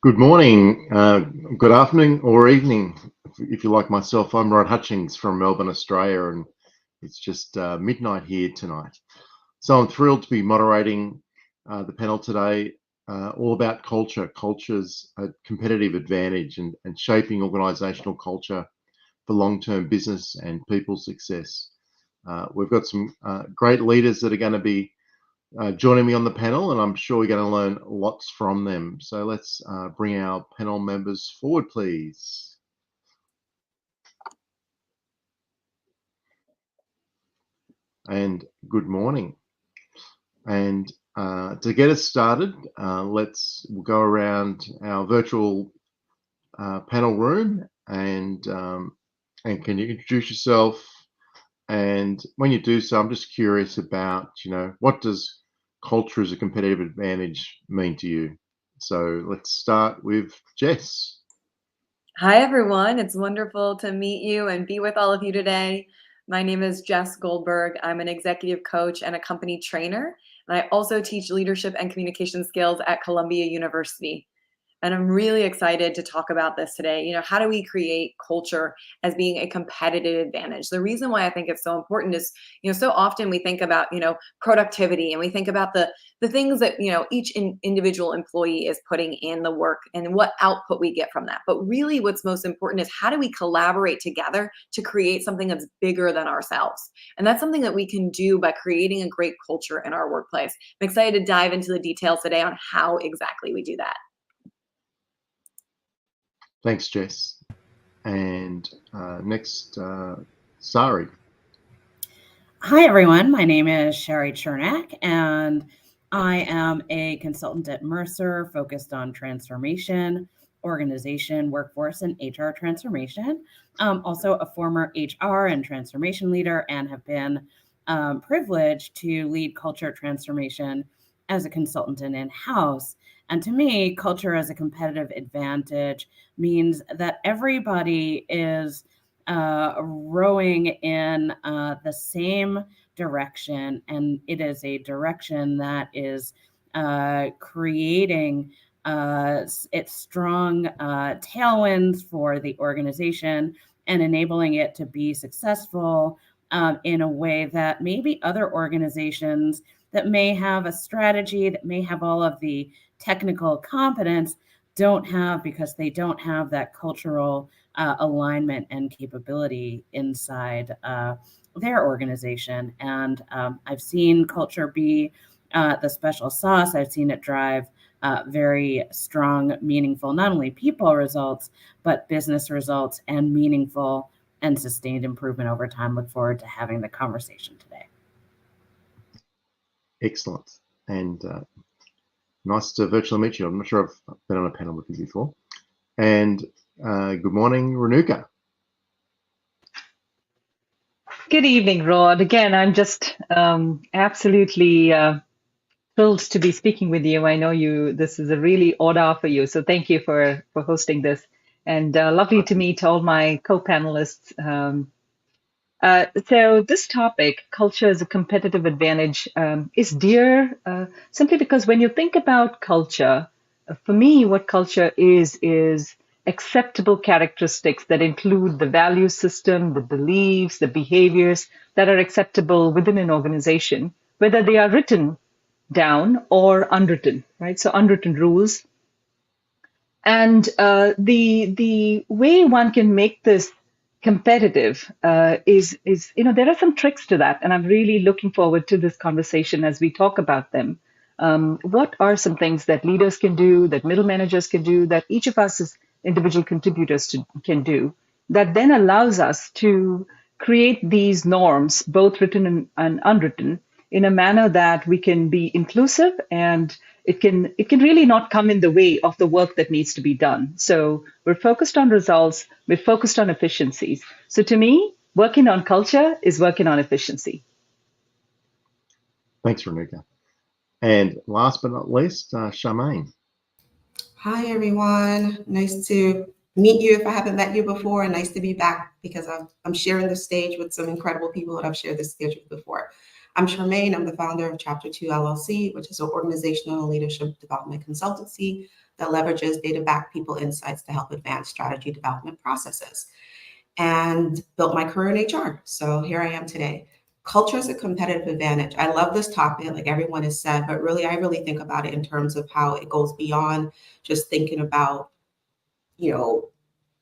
Good morning, good afternoon or evening, if you like myself. I'm Rod Hutchings from Melbourne, Australia, and it's just midnight here tonight. So I'm thrilled to be moderating the panel today, all about culture, culture's a competitive advantage and shaping organisational culture for long-term business and people success. We've got some great leaders that are going to be joining me on the panel, and I'm sure we're going to learn lots from them. So let's bring our panel members forward, please. And good morning. And to get us started, we'll go around our virtual panel room and can you introduce yourself? And when you do so, I'm just curious about, what does culture as a competitive advantage mean to you? So let's start with Jess. Hi, everyone. It's wonderful to meet you and be with all of you today. My name is Jess Goldberg. I'm an executive coach and a company trainer, and I also teach leadership and communication skills at Columbia University. And I'm really excited to talk about this today. How do we create culture as being a competitive advantage? The reason why I think it's so important is, so often we think about, productivity, and we think about the things that, each individual employee is putting in the work and what output we get from that. But really what's most important is how do we collaborate together to create something that's bigger than ourselves? And that's something that we can do by creating a great culture in our workplace. I'm excited to dive into the details today on how exactly we do that. Thanks, Jess. And next, Sari. Hi, everyone. My name is Sherry Chernak, and I am a consultant at Mercer focused on transformation, organization, workforce, and HR transformation. Also a former HR and transformation leader, and have been privileged to lead culture transformation as a consultant and in-house. And to me, culture as a competitive advantage means that everybody is rowing in the same direction, and it is a direction that is creating its strong tailwinds for the organization and enabling it to be successful in a way that maybe other organizations that may have a strategy, that may have all of the technical competence, don't have, because they don't have that cultural alignment and capability inside their organization. And I've seen culture be the special sauce. I've seen it drive very strong, meaningful, not only people results, but business results and meaningful and sustained improvement over time. Look forward to having the conversation today. Excellent. And nice to virtually meet you. I'm not sure I've been on a panel with you before. And good morning, Renuka. Good evening, Rod. Again, I'm just absolutely thrilled to be speaking with you. I know this is a really odd hour for you, so thank you for hosting this. And lovely to meet all my co-panelists. So this topic, culture as a competitive advantage, is dear simply because when you think about culture, for me, what culture is acceptable characteristics that include the value system, the beliefs, the behaviors that are acceptable within an organization, whether they are written down or unwritten, right? So unwritten rules. And the way one can make this competitive is there are some tricks to that, and I'm really looking forward to this conversation as we talk about them. What are some things that leaders can do, that middle managers can do, that each of us as individual contributors can do, that then allows us to create these norms, both written and unwritten, in a manner that we can be inclusive, and it can really not come in the way of the work that needs to be done. So we're focused on results, we're focused on efficiencies. So to me, working on culture is working on efficiency. Thanks, Renuka. And last but not least, Charmaine. Hi, everyone. Nice to meet you if I haven't met you before, and nice to be back because I'm sharing the stage with some incredible people that I've shared this stage with before. I'm Charmaine. I'm the founder of Chapter 2 LLC, which is an organizational and leadership development consultancy. that leverages data-backed people insights to help advance strategy development processes, and built my career in HR. So here I am today. Culture is a competitive advantage. I love this topic, like everyone has said, but really, I really think about it in terms of how it goes beyond just thinking about,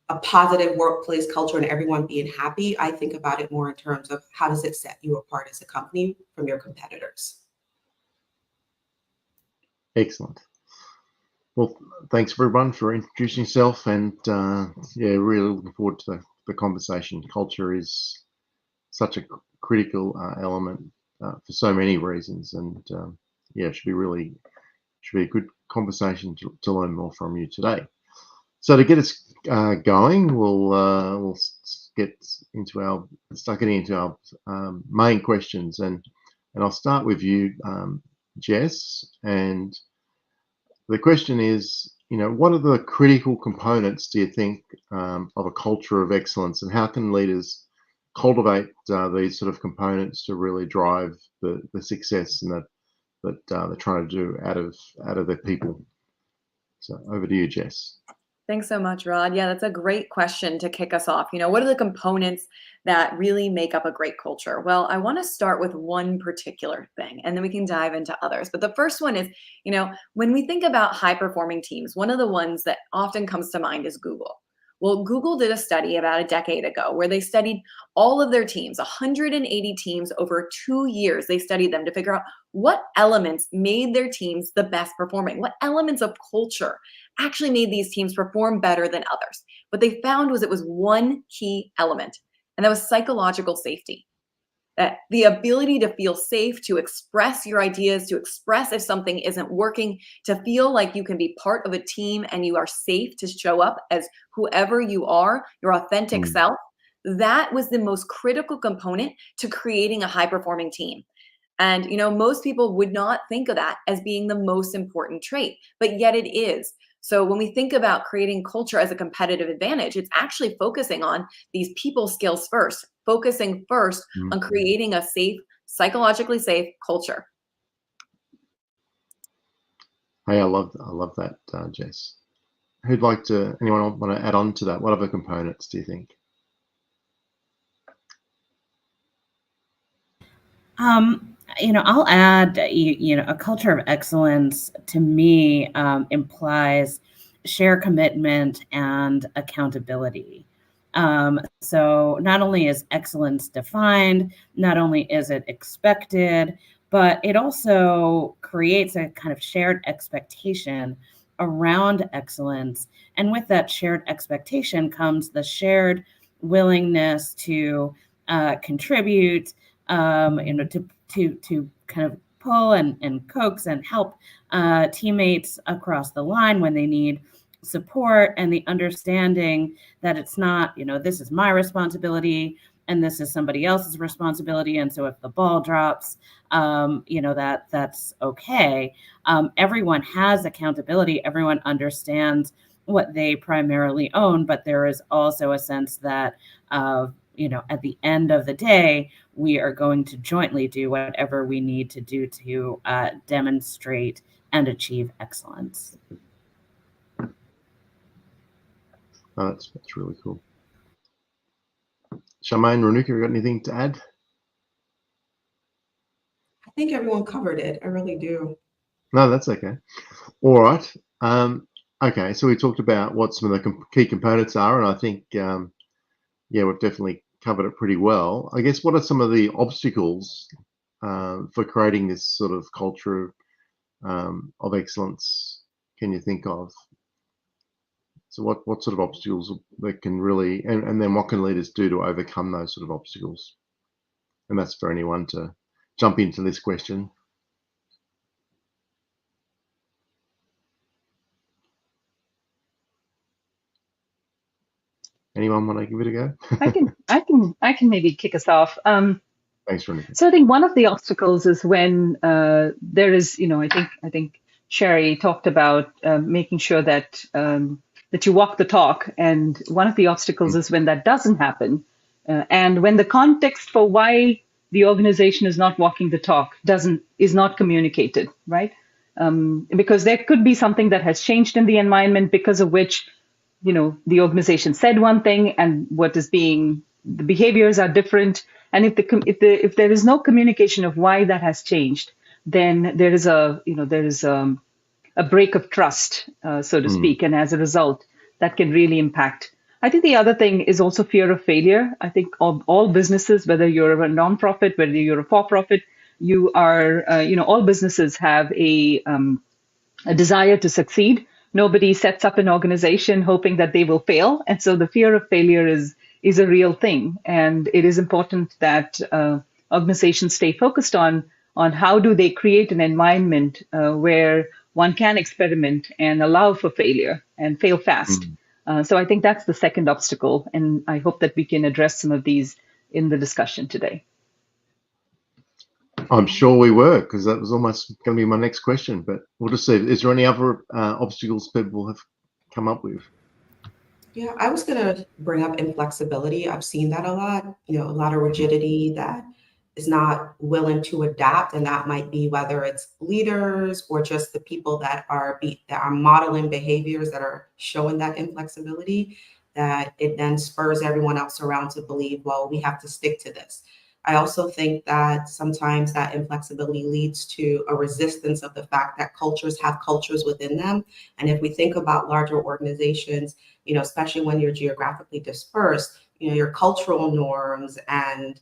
a positive workplace culture and everyone being happy. I think about it more in terms of how does it set you apart as a company from your competitors. Excellent. Well, thanks everyone for introducing yourself, and really looking forward to the conversation. Culture is such a critical element for so many reasons, and it should be a good conversation to learn more from you today. So to get us going, we'll start getting into our main questions, and I'll start with you, Jess. And the question is, what are the critical components, do you think, of a culture of excellence, and how can leaders cultivate these sort of components to really drive the success and that they're trying to do out of their people? So over to you, Jess. Thanks so much, Rod. Yeah, that's a great question to kick us off. What are the components that really make up a great culture? Well, I want to start with one particular thing, and then we can dive into others. But the first one is, when we think about high-performing teams, one of the ones that often comes to mind is Google. Well, Google did a study about a decade ago where they studied all of their teams, 180 teams over 2 years. They studied them to figure out what elements made their teams the best performing, what elements of culture actually made these teams perform better than others. What they found was it was one key element, and that was psychological safety. That the ability to feel safe, to express your ideas, to express if something isn't working, to feel like you can be part of a team and you are safe to show up as whoever you are, your authentic self. That was the most critical component to creating a high-performing team. And, most people would not think of that as being the most important trait, but yet it is. So when we think about creating culture as a competitive advantage, it's actually focusing on these people skills first, focusing first on creating a safe, psychologically safe culture. Hey, I love that, Jess. Anyone want to add on to that? What other components do you think? I'll add, a culture of excellence to me implies shared commitment and accountability. So not only is excellence defined, not only is it expected, but it also creates a kind of shared expectation around excellence. And with that shared expectation comes the shared willingness to contribute, to kind of pull and coax and help teammates across the line when they need support, and the understanding that it's not, this is my responsibility and this is somebody else's responsibility. And so if the ball drops, that's okay. Everyone has accountability. Everyone understands what they primarily own, but there is also a sense that, at the end of the day, we are going to jointly do whatever we need to do to demonstrate and achieve excellence. Oh, that's really cool. Charmaine, Renuka, you got anything to add? I think everyone covered it. I really do. No, that's okay. All right. Okay, so we talked about what some of the key components are, and I think, we've definitely covered it pretty well. I guess, what are some of the obstacles for creating this sort of culture of excellence can you think of? So what sort of obstacles that can really, and then what can leaders do to overcome those sort of obstacles? And that's for anyone to jump into this question. Anyone want to give it a go? I can maybe kick us off. Thanks, Renuka. So I think one of the obstacles is when there is, I think Sherry talked about making sure that that you walk the talk, and one of the obstacles is when that doesn't happen, and when the context for why the organization is not walking the talk is not communicated, right? because there could be something that has changed in the environment because of which, the organization said one thing and the behaviors are different. And if there is no communication of why that has changed, then there is a break of trust, so to speak. And as a result, that can really impact. I think the other thing is also fear of failure. I think all businesses, whether you're a nonprofit, whether you're a for-profit, you are, all businesses have a desire to succeed. Nobody sets up an organization hoping that they will fail. And so the fear of failure is a real thing. And it is important that organizations stay focused on how do they create an environment where one can experiment and allow for failure and fail fast. So I think that's the second obstacle. And I hope that we can address some of these in the discussion today. I'm sure we were, because that was almost going to be my next question, but we'll just see. Is there any other obstacles people have come up with? Yeah, I was going to bring up inflexibility. I've seen that a lot, a lot of rigidity that is not willing to adapt. And that might be whether it's leaders or just the people that are modeling behaviors that are showing that inflexibility, that it then spurs everyone else around to believe, well, we have to stick to this. I also think that sometimes that inflexibility leads to a resistance of the fact that cultures have cultures within them. And if we think about larger organizations, especially when you're geographically dispersed, your cultural norms and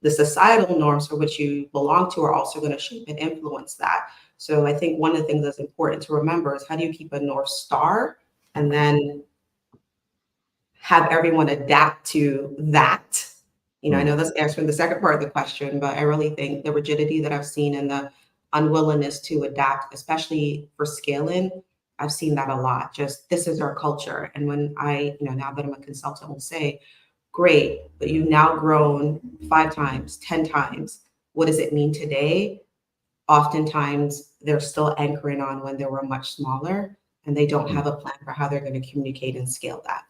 the societal norms for which you belong to are also going to shape and influence that. So I think one of the things that's important to remember is how do you keep a North Star and then have everyone adapt to that? I know that's answering the second part of the question, but I really think the rigidity that I've seen and the unwillingness to adapt, especially for scaling, I've seen that a lot. Just this is our culture. And when now that I'm a consultant, will say, great, but you've now grown 5 times, 10 times. What does it mean today? Oftentimes, they're still anchoring on when they were much smaller, and they don't have a plan for how they're going to communicate and scale that.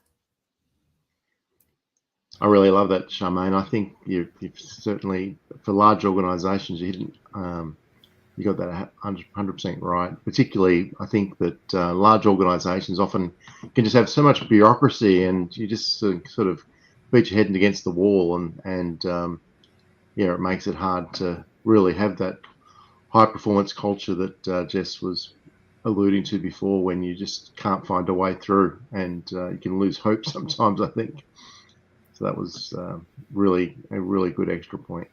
I really love that, Charmaine. I think you've certainly, for large organisations, you got that 100% right. Particularly, I think that large organisations often can just have so much bureaucracy, and you just sort of beat your head against the wall, and it makes it hard to really have that high performance culture that Jess was alluding to before, when you just can't find a way through, and you can lose hope sometimes, I think. So that was really a really good extra point.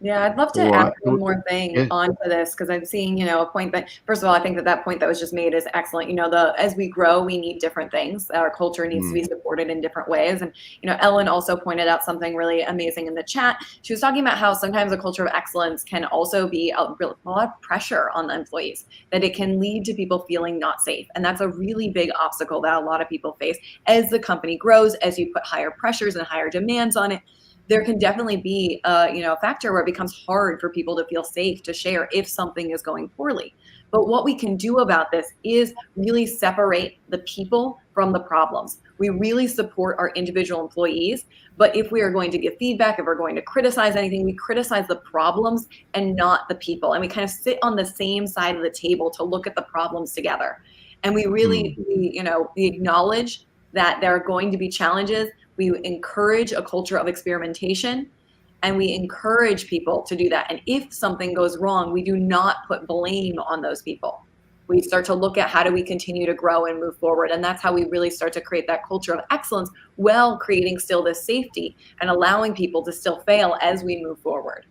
Yeah, I'd love to add one more thing onto this, because I'm seeing, a point that, first of all, I think that point that was just made is excellent. As we grow, we need different things. Our culture needs to be supported in different ways. And, Ellen also pointed out something really amazing in the chat. She was talking about how sometimes a culture of excellence can also be a lot of pressure on the employees, that it can lead to people feeling not safe. And that's a really big obstacle that a lot of people face as the company grows, as you put higher pressures and higher demands on it. There can definitely be a factor where it becomes hard for people to feel safe to share if something is going poorly. But what we can do about this is really separate the people from the problems. We really support our individual employees, but if we are going to give feedback, if we're going to criticize anything, we criticize the problems and not the people. And we kind of sit on the same side of the table to look at the problems together. And we really, we acknowledge that there are going to be challenges. We encourage a culture of experimentation, and we encourage people to do that. And if something goes wrong, we do not put blame on those people. We start to look at how do we continue to grow and move forward. And that's how we really start to create that culture of excellence, while creating still this safety and allowing people to still fail as we move forward.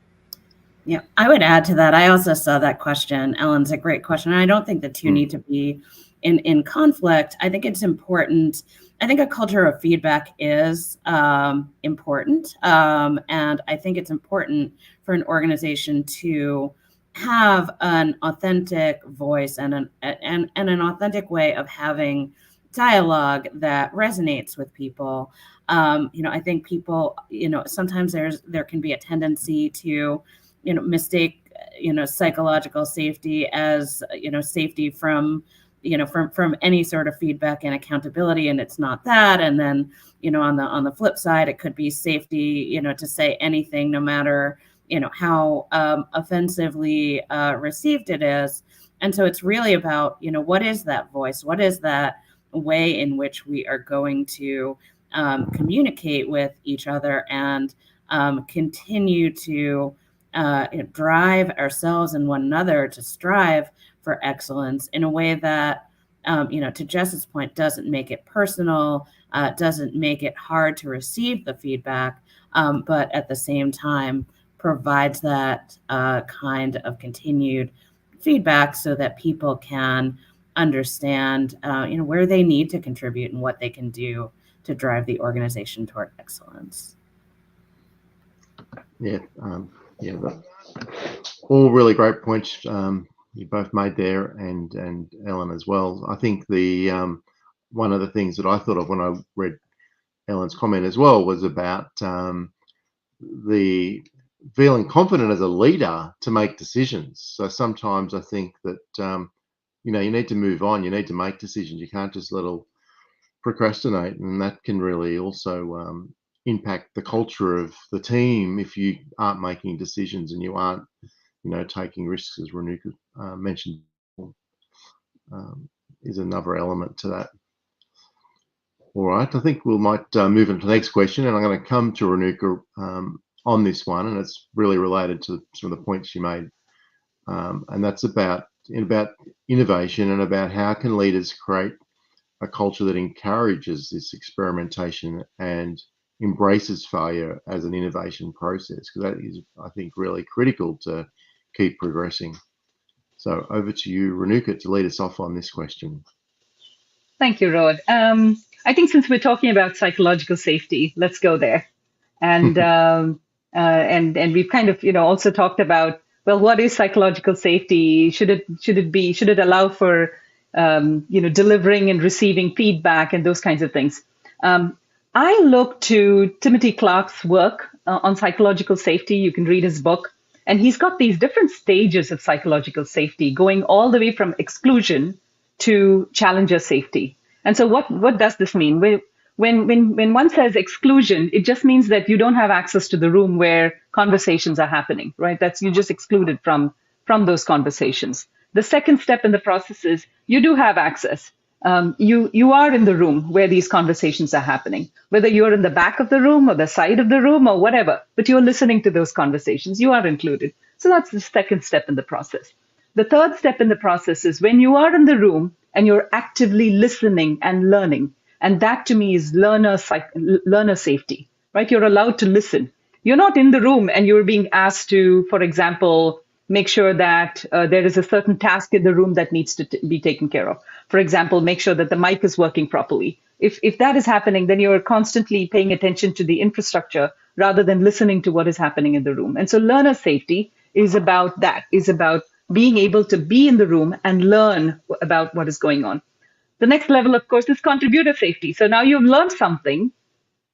Yeah, I would add to that. I also saw that question. Ellen's a great question. And I don't think the two need to be in conflict. I think it's important. I think a culture of feedback is important. And I think it's important for an organization to have an authentic voice and an authentic way of having dialogue that resonates with people. I think people, sometimes there can be a tendency to, mistake, psychological safety as, safety from any sort of feedback and accountability, and it's not that. And then, on the flip side, it could be safety, to say anything, no matter, how offensively received it is. And so it's really about, what is that voice? What is that way in which we are going to communicate with each other and continue to drive ourselves and one another to strive for excellence in a way that, to Jess's point, doesn't make it personal, doesn't make it hard to receive the feedback, but at the same time provides that kind of continued feedback so that people can understand, where they need to contribute and what they can do to drive the organization toward excellence. Yeah, all really great points you both made there, and Ellen as well. I think the one of the things that I thought of when I read Ellen's comment as well was about the feeling confident as a leader to make decisions. So sometimes I think that you need to move on. You need to make decisions. You can't just procrastinate, and that can really also impact the culture of the team if you aren't making decisions and you aren't, taking risks, as Renuka mentioned, is another element to that. All right, I think we might move into the next question, and I'm going to come to Renuka on this one, and it's really related to some of the points you made, and that's about innovation and about how can leaders create a culture that encourages this experimentation and embraces failure as an innovation process, because that is, I think, really critical to keep progressing. So over to you, Renuka, to lead us off on this question. Thank you, Rod. I think since we're talking about psychological safety, let's go there. And and we've kind of also talked about, well, what is psychological safety? Should it allow for delivering and receiving feedback and those kinds of things? I look to Timothy Clark's work on psychological safety. You can read his book, and he's got these different stages of psychological safety, going all the way from exclusion to challenger safety. And so what does this mean? When one says exclusion, it just means that you don't have access to the room where conversations are happening, right? You're just excluded from those conversations. The second step in the process is you do have access. You are in the room where these conversations are happening, whether you're in the back of the room or the side of the room or whatever, but you're listening to those conversations. You are included. So that's the second step in the process. The third step in the process is when you are in the room and you're actively listening and learning. And that to me is learner safety, right? You're allowed to listen. You're not in the room and you're being asked to, for example, make sure that there is a certain task in the room that needs to be taken care of. For example, make sure that the mic is working properly. If that is happening, then you're constantly paying attention to the infrastructure rather than listening to what is happening in the room. And so learner safety is about that, is about being able to be in the room and learn about what is going on. The next level, of course, is contributor safety. So now you've learned something.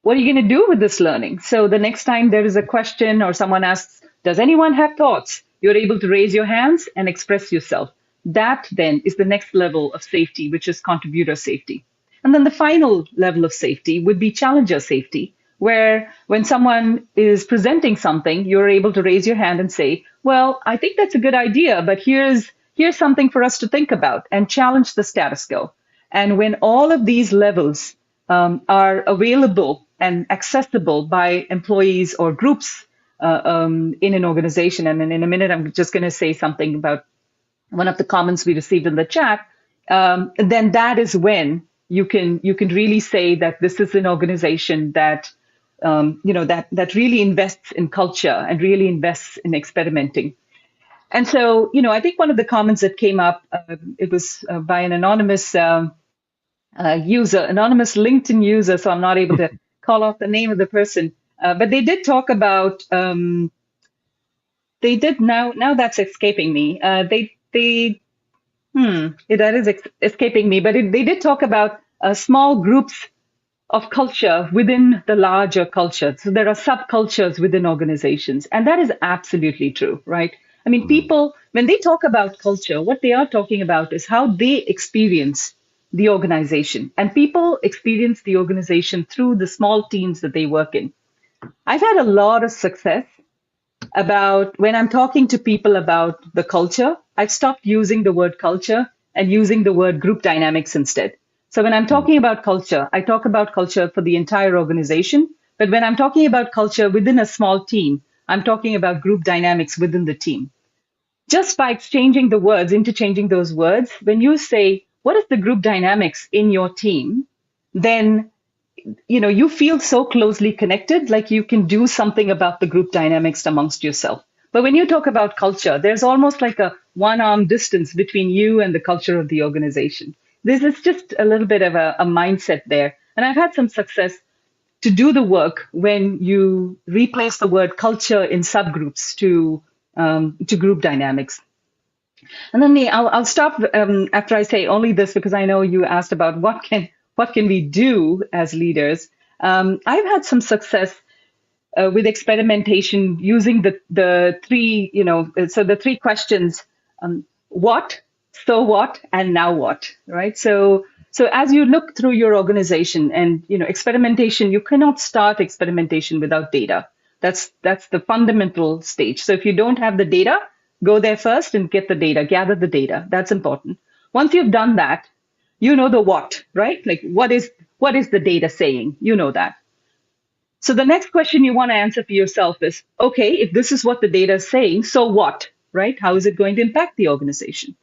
What are you going to do with this learning? So the next time there is a question or someone asks, does anyone have thoughts? You're able to raise your hands and express yourself. That then is the next level of safety, which is contributor safety. And then the final level of safety would be challenger safety, where when someone is presenting something, you're able to raise your hand and say, well, I think that's a good idea, but here's something for us to think about, and challenge the status quo. And when all of these levels are available and accessible by employees or groups in an organization, and in a minute, I'm just going to say something about one of the comments we received in the chat, then that is when you can really say that this is an organization that that really invests in culture and really invests in experimenting. And so, I think one of the comments that came up, it was by an anonymous anonymous LinkedIn user, so I'm not able to call out the name of the person, but they did talk about, now that's escaping me. That is escaping me, but they did talk about small groups of culture within the larger culture. So there are subcultures within organizations, and that is absolutely true, right? I mean, people, when they talk about culture, what they are talking about is how they experience the organization, and people experience the organization through the small teams that they work in. I've had a lot of success about when I'm talking to people about the culture. I've stopped using the word culture and using the word group dynamics instead. So when I'm talking about culture, I talk about culture for the entire organization. But when I'm talking about culture within a small team, I'm talking about group dynamics within the team. Just by exchanging the words, interchanging those words, when you say, what is the group dynamics in your team? Then you feel so closely connected, like you can do something about the group dynamics amongst yourself. But when you talk about culture, there's almost like a one-arm distance between you and the culture of the organization. This is just a little bit of a mindset there. And I've had some success to do the work when you replace the word culture in subgroups to group dynamics. And then I'll stop after I say only this, because I know you asked about what can we do as leaders. I've had some success with experimentation using the three, so the three questions: what, so what, and now what, right? So as you look through your organization and experimentation, you cannot start experimentation without data. That's the fundamental stage. So if you don't have the data, go there first and get the data, gather the data. That's important. Once you've done that, you know the what, right? Like what is the data saying? You know that. So the next question you want to answer for yourself is, okay, if this is what the data is saying, so what, right? How is it going to impact the organization?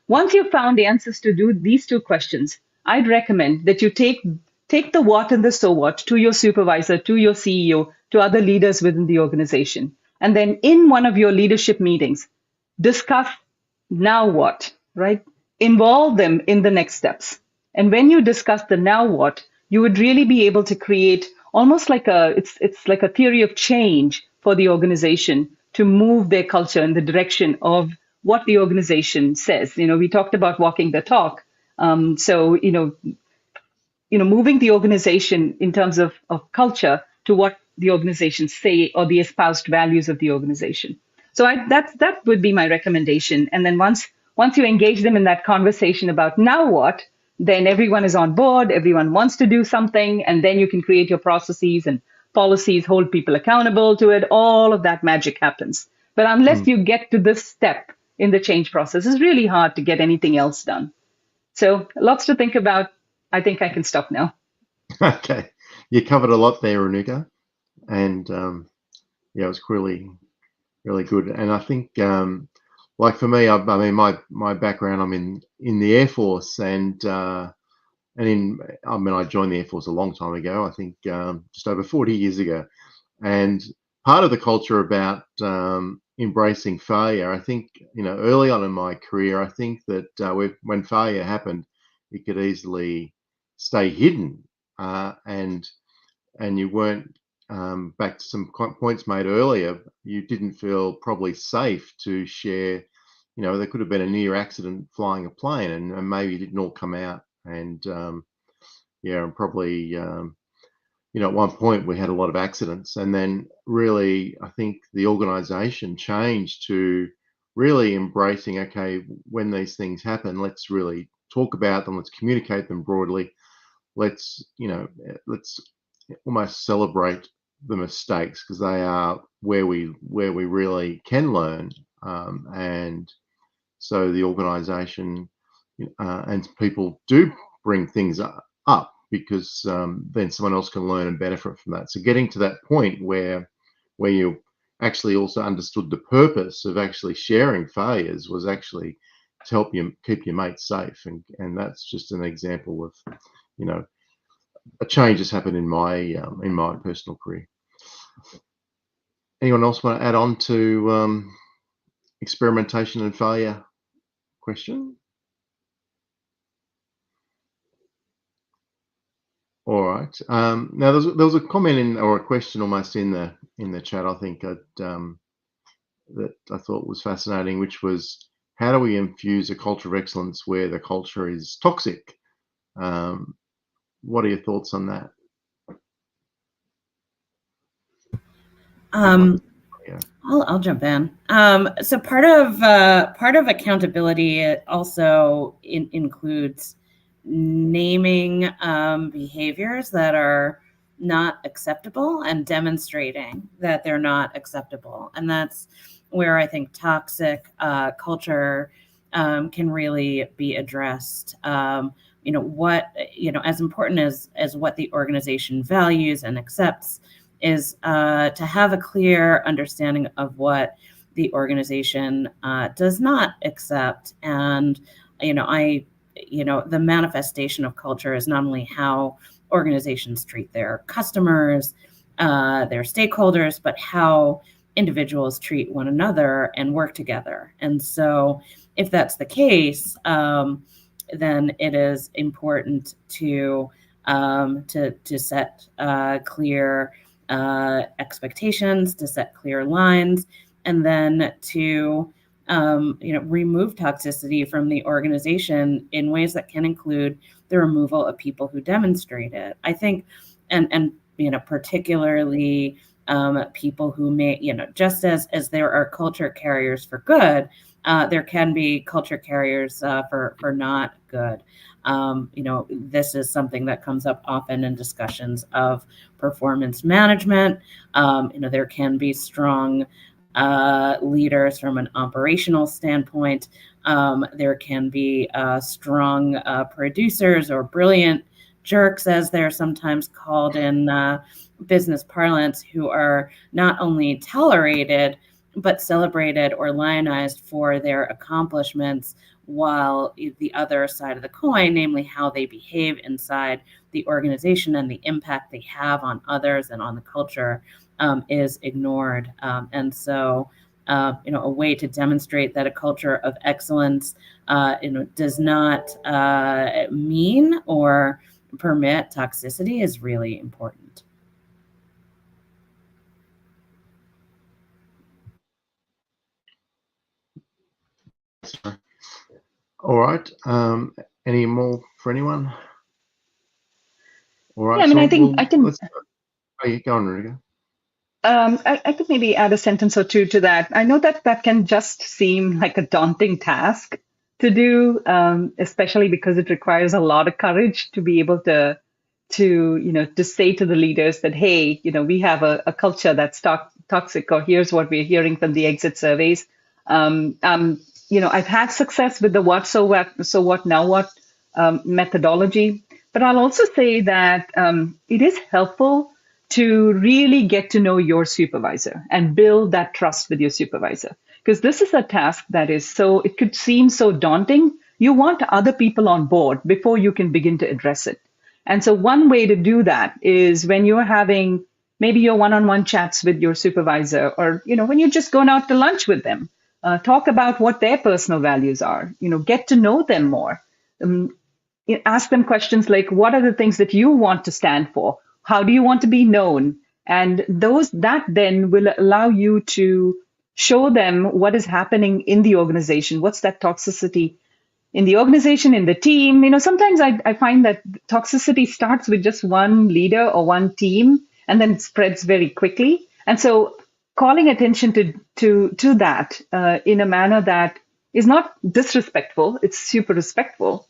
Once you've found the answers to do these two questions, I'd recommend that you take the what and the so what to your supervisor, to your CEO, to other leaders within the organization. And then in one of your leadership meetings, discuss now what, right? Involve them in the next steps. And when you discuss the now what, you would really be able to create almost like it's like a theory of change for the organization to move their culture in the direction of what the organization says. We talked about walking the talk. So moving the organization in terms of culture to what the organization say or the espoused values of the organization. So that would be my recommendation. And then once you engage them in that conversation about now what, then everyone is on board, everyone wants to do something, and then you can create your processes and policies, hold people accountable to it. All of that magic happens. But unless you get to this step in the change process, it's really hard to get anything else done. So lots to think about. I think I can stop now. Okay. You covered a lot there, Renuka. And it was really, really good. And I think, like for me, I mean, my background, I'm in the Air Force, and I joined the Air Force a long time ago. I think just over 40 years ago. And part of the culture about embracing failure, I think, early on in my career, I think that when failure happened, it could easily stay hidden, and you weren't. Back to some points made earlier, you didn't feel probably safe to share. There could have been a near accident flying a plane, and maybe it didn't all come out. And and probably at one point we had a lot of accidents, and then really I think the organization changed to really embracing, okay, when these things happen, let's really talk about them, let's communicate them broadly, let's almost celebrate the mistakes, because they are where we really can learn, and so the organization and people do bring things up, because then someone else can learn and benefit from that. So getting to that point where you actually also understood the purpose of actually sharing failures was actually to help you keep your mates safe, and that's just an example of a change has happened in my personal career. Anyone else want to add on to experimentation and failure question? All right. Now there was a comment or a question almost in the chat, I think, that I thought was fascinating, which was, how do we infuse a culture of excellence where the culture is toxic? What are your thoughts on that? I'll jump in. So part of accountability also includes naming behaviors that are not acceptable and demonstrating that they're not acceptable. And that's where I think toxic culture can really be addressed. As important as what the organization values and accepts is to have a clear understanding of what the organization does not accept. And, the manifestation of culture is not only how organizations treat their customers, their stakeholders, but how individuals treat one another and work together. And so if that's the case, then it is important to set clear expectations, to set clear lines, and then to remove toxicity from the organization in ways that can include the removal of people who demonstrate it. I think, and particularly people who may, just as there are culture carriers for good, there can be culture carriers for not good. This is something that comes up often in discussions of performance management. There can be strong leaders from an operational standpoint. There can be strong producers or brilliant jerks, as they're sometimes called in business parlance, who are not only tolerated, but celebrated or lionized for their accomplishments, while the other side of the coin, namely how they behave inside the organization and the impact they have on others and on the culture, is ignored. And so, a way to demonstrate that a culture of excellence, does not mean or permit toxicity is really important. All right. Any more for anyone? All right. Yeah, I mean, I can. Go on, Rudiger. I could maybe add a sentence or two to that. I know that can just seem like a daunting task to do, especially because it requires a lot of courage to be able to say to the leaders that, hey, we have a culture that's toxic, or here's what we're hearing from the exit surveys. I've had success with the what, so what, now what methodology, but I'll also say that it is helpful to really get to know your supervisor and build that trust with your supervisor. Because this is a task that it could seem so daunting. You want other people on board before you can begin to address it. And so one way to do that is when you're having maybe your one-on-one chats with your supervisor, or, when you're just going out to lunch with them, talk about what their personal values are, get to know them more. Ask them questions like, what are the things that you want to stand for? How do you want to be known? And that then will allow you to show them what is happening in the organization. What's that toxicity in the organization, in the team? Sometimes I find that toxicity starts with just one leader or one team, and then it spreads very quickly. And so calling attention to that in a manner that is not disrespectful, it's super respectful,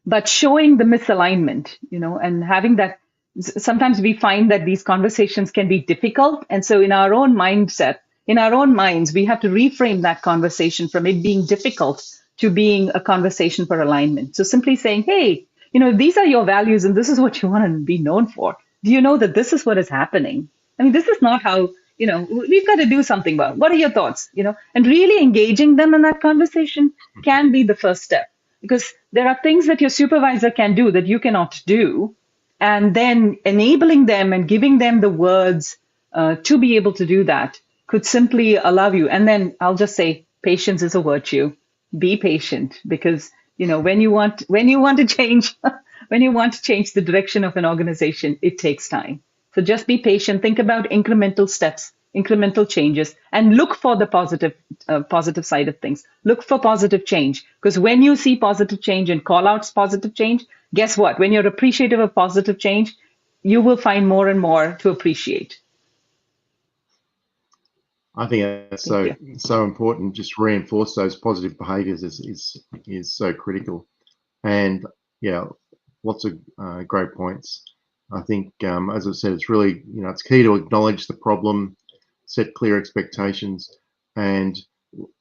but showing the misalignment, and having that. Sometimes we find that these conversations can be difficult. And so in our own mindset, in our own minds, we have to reframe that conversation from it being difficult to being a conversation for alignment. So simply saying, hey, these are your values and this is what you want to be known for. Do you know that this is what is happening? I mean, this is not how, we've got to do something about it. What are your thoughts? And really engaging them in that conversation can be the first step, because there are things that your supervisor can do that you cannot do. And then enabling them and giving them the words to be able to do that could simply allow you. And then I'll just say, patience is a virtue. Be patient, because when you want to change the direction of an organization, it takes time. So just be patient. Think about incremental steps, incremental changes, and look for the positive side of things. Look for positive change, because when you see positive change and call out positive change, guess what? When you're appreciative of positive change, you will find more and more to appreciate. I think that's so important. Just reinforce those positive behaviors is so critical. And yeah, lots of great points. I think, as I said, it's really, it's key to acknowledge the problem, set clear expectations, and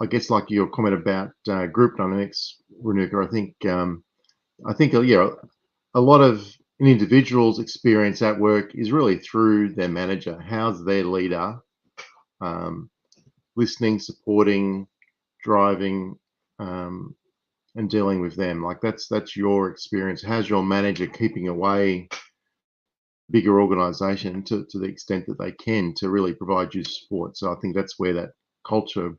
I guess like your comment about group dynamics, Renuka, I think yeah, a lot of an individual's experience at work is really through their manager. How's their leader listening, supporting, driving, and dealing with them? Like that's your experience. How's your manager keeping away bigger organization to the extent that they can to really provide you support? So I think that's where that culture,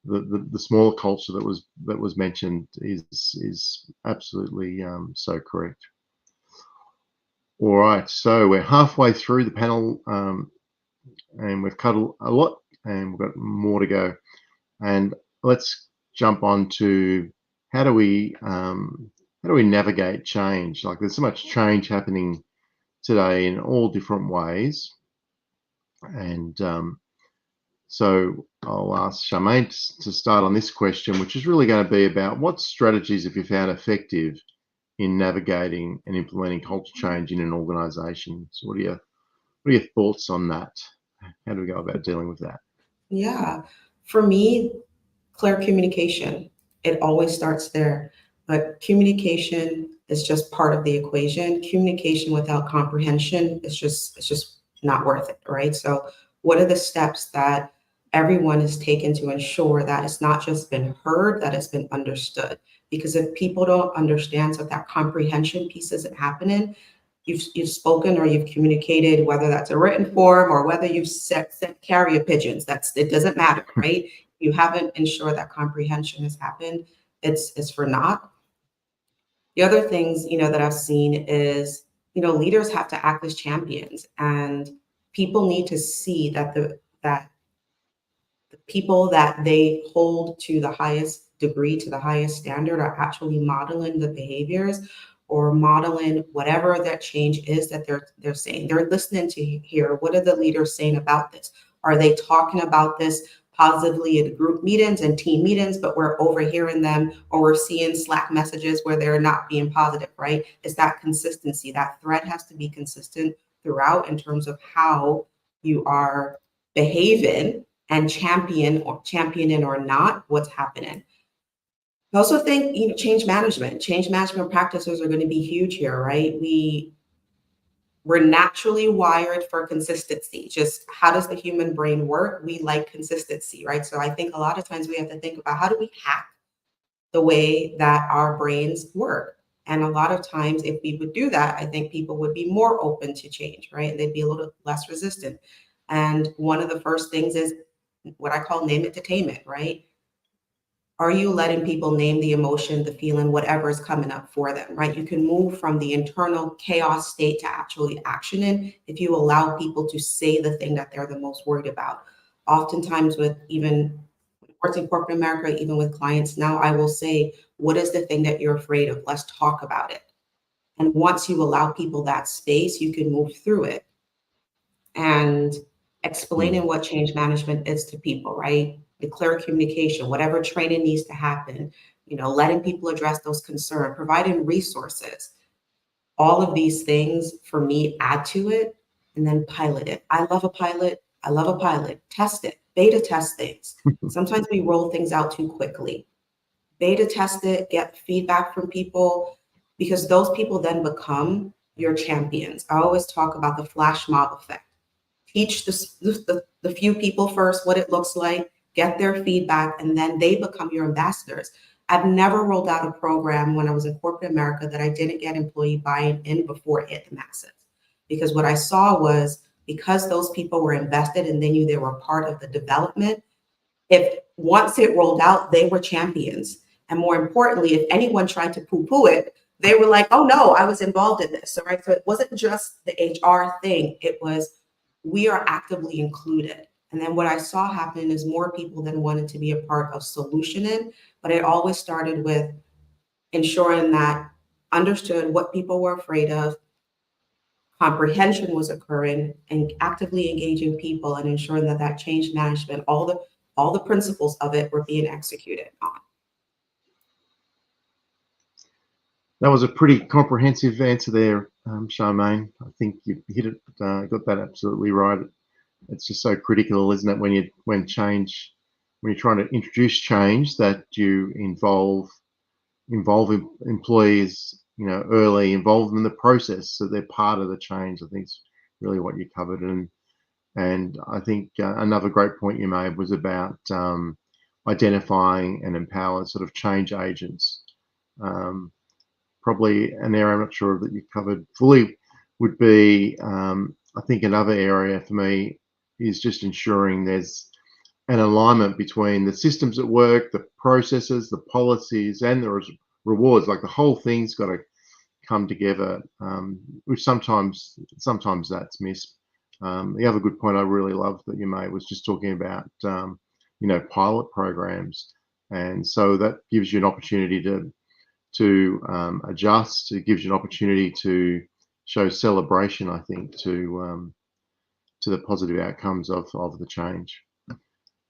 the smaller culture that was mentioned is absolutely so correct. All right, so we're halfway through the panel, and we've covered a lot, and we've got more to go. And let's jump on to how do we navigate change? Like there's so much change happening today in all different ways, and so I'll ask Charmaine to start on this question, which is really going to be about what strategies have you found effective in navigating and implementing culture change in an organisation? So what are your thoughts on that? How do we go about dealing with that? Yeah, for me, clear communication. It always starts there, but communication is just part of the equation. Communication without comprehension is just not worth it, right? So what are the steps that everyone has taken to ensure that it's not just been heard, that it's been understood? Because if people don't understand, so that comprehension piece isn't happening, you've spoken or you've communicated, whether that's a written form or whether you've sent carrier pigeons, it doesn't matter, right? You haven't ensured that comprehension has happened, it's for naught. The other things, that I've seen is, leaders have to act as champions, and people need to see that the people that they hold to the highest degree, to the highest standard, are actually modeling the behaviors or modeling whatever that change is that they're saying. They're listening to hear, what are the leaders saying about this? Are they talking about this positively at group meetings and team meetings, but we're overhearing them, or we're seeing Slack messages where they're not being positive, right? It's that consistency. That thread has to be consistent throughout in terms of how you are behaving and championing or not what's happening. I also think, change management practices are going to be huge here, right? We're naturally wired for consistency. Just how does the human brain work? We like consistency, right? So I think a lot of times we have to think about, how do we hack the way that our brains work? And a lot of times, if we would do that, I think people would be more open to change, right? They'd be a little less resistant. And one of the first things is what I call name it to tame it, right? Are you letting people name the emotion, the feeling, whatever is coming up for them, right? You can move from the internal chaos state to actually actioning if you allow people to say the thing that they're the most worried about. Oftentimes with even works in corporate America, even with clients now, I will say, what is the thing that you're afraid of? Let's talk about it. And once you allow people that space, you can move through it. And explaining what change management is to people, right? The clear communication, whatever training needs to happen, letting people address those concerns, providing resources. All of these things for me add to it, and then pilot it. I love a pilot. Test it, beta test things. Sometimes we roll things out too quickly. Beta test it, get feedback from people, because those people then become your champions. I always talk about the flash mob effect. Teach the few people first what it looks like, get their feedback, and then they become your ambassadors. I've never rolled out a program when I was in corporate America that I didn't get employee buy-in in before it hit the masses. Because what I saw was, because those people were invested and they knew they were part of the development, if once it rolled out, they were champions. And more importantly, if anyone tried to poo-poo it, they were like, oh no, I was involved in this. So, right? So it wasn't just the HR thing, it was, we are actively included. And then what I saw happen is more people then wanted to be a part of solutioning, but it always started with ensuring that understood what people were afraid of, comprehension was occurring, and actively engaging people and ensuring that that change management, all the principles of it were being executed on. That was a pretty comprehensive answer there, Charmaine. I think you hit it, got that absolutely right. It's just so critical, isn't it, when change when you're trying to introduce change, that you involve employees, early, involve them in the process so they're part of the change. I think is really what you covered. And I think another great point you made was about identifying and empowering sort of change agents. Probably an area I'm not sure that you covered fully would be, I think another area for me is just ensuring there's an alignment between the systems at work, the processes, the policies, and the rewards. Like the whole thing's got to come together, which sometimes that's missed. The other good point I really loved that you made was just talking about, pilot programs. And so that gives you an opportunity to adjust. It gives you an opportunity to show celebration, I think, to the positive outcomes of the change.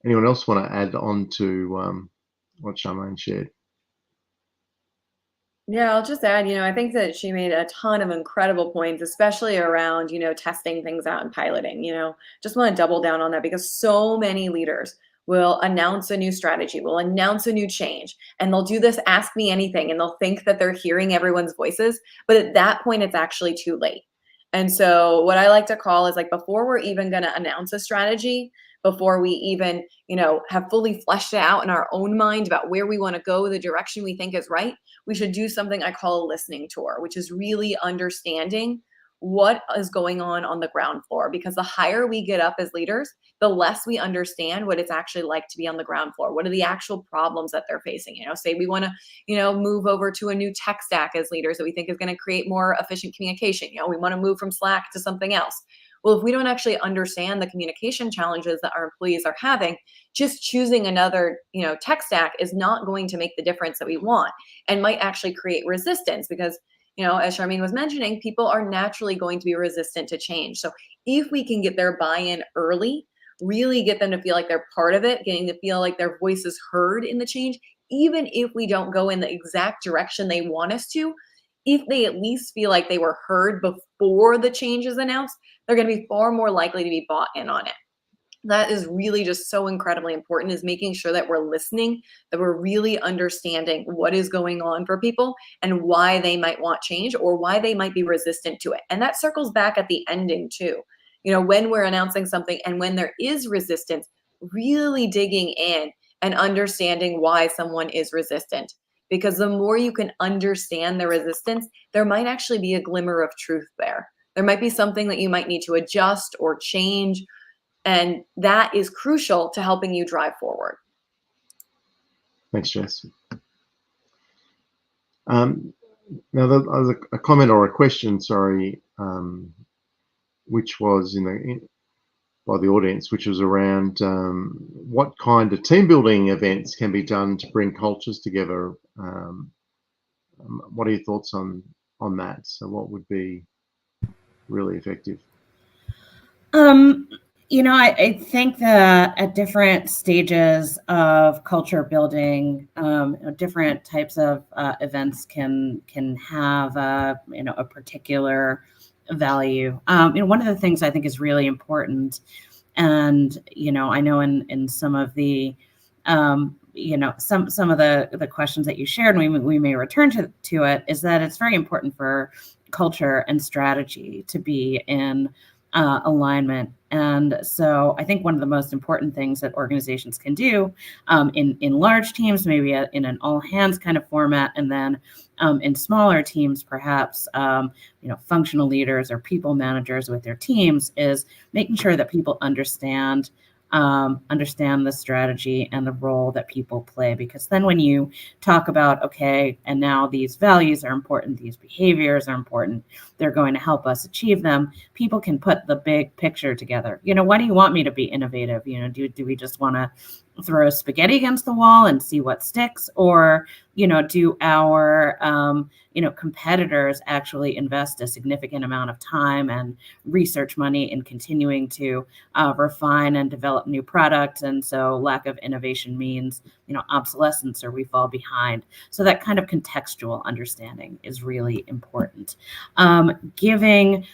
Anyone else want to add on to what Charmaine shared? Yeah, I'll just add, I think that she made a ton of incredible points, especially around, testing things out and piloting. Just want to double down on that because so many leaders will announce a new strategy, will announce a new change, and they'll do this ask me anything, and they'll think that they're hearing everyone's voices. But at that point, it's actually too late. And so what I like to call is like, before we're even going to announce a strategy, before we even, have fully fleshed it out in our own mind about where we want to go, the direction we think is right, we should do something I call a listening tour, which is really understanding what is going on the ground floor. Because the higher we get up as leaders, the less we understand what it's actually like to be on the ground floor. What are the actual problems that they're facing? Say we want to, move over to a new tech stack as leaders that we think is going to create more efficient communication. We want to move from Slack to something else. Well, if we don't actually understand the communication challenges that our employees are having, just choosing another, tech stack is not going to make the difference that we want, and might actually create resistance because, as Charmaine was mentioning, people are naturally going to be resistant to change. So if we can get their buy-in early, really get them to feel like they're part of it, getting to feel like their voice is heard in the change, even if we don't go in the exact direction they want us to, if they at least feel like they were heard before the change is announced, they're going to be far more likely to be bought in on it. That is really just so incredibly important, is making sure that we're listening, that we're really understanding what is going on for people and why they might want change or why they might be resistant to it. And that circles back at the ending too. When we're announcing something and when there is resistance, really digging in and understanding why someone is resistant. Because the more you can understand the resistance, there might actually be a glimmer of truth there. There might be something that you might need to adjust or change. And that is crucial to helping you drive forward. Thanks, Jess. Now, there was a comment or a question, sorry, which was by the audience, which was around what kind of team building events can be done to bring cultures together. What are your thoughts on that? So what would be really effective? I think that at different stages of culture building, different types of events can have a particular value. One of the things I think is really important, and I know in some of the some of the questions that you shared, and we may return to it, is that it's very important for culture and strategy to be in alignment. And so I think one of the most important things that organizations can do in large teams, maybe in an all hands kind of format, and then in smaller teams, perhaps, functional leaders or people managers with their teams, is making sure that people understand the strategy and the role that people play. Because then when you talk about, okay, and now these values are important, these behaviors are important, they're going to help us achieve them, people can put the big picture together. Why do you want me to be innovative? Do we just want to throw spaghetti against the wall and see what sticks? Or, do our, competitors actually invest a significant amount of time and research money in continuing to refine and develop new products? And so lack of innovation means, obsolescence, or we fall behind. So that kind of contextual understanding is really important. Giving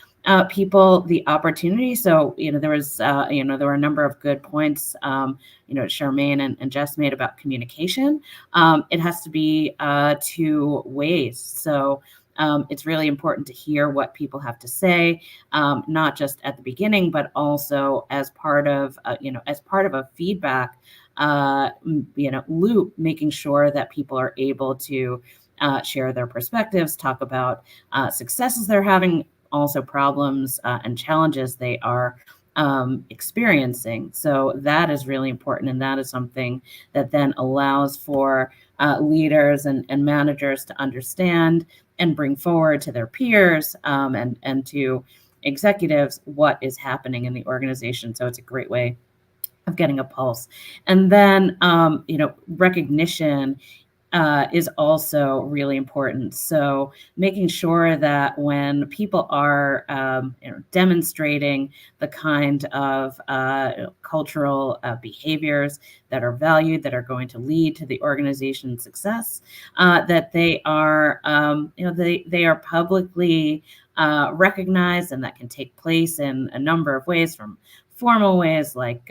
people the opportunity. So, there was, there were a number of good points, Charmaine and Jess made about communication. It has to be 2 ways. So it's really important to hear what people have to say, not just at the beginning, but also as part of, a feedback, loop, making sure that people are able to share their perspectives, talk about successes they're having, also problems and challenges they are experiencing. So that is really important. And that is something that then allows for leaders and managers to understand and bring forward to their peers and to executives what is happening in the organization. So it's a great way of getting a pulse. And then, recognition is also really important. So making sure that when people are demonstrating the kind of cultural behaviors that are valued, that are going to lead to the organization's success, that they are they are publicly recognized, and that can take place in a number of ways, from formal ways like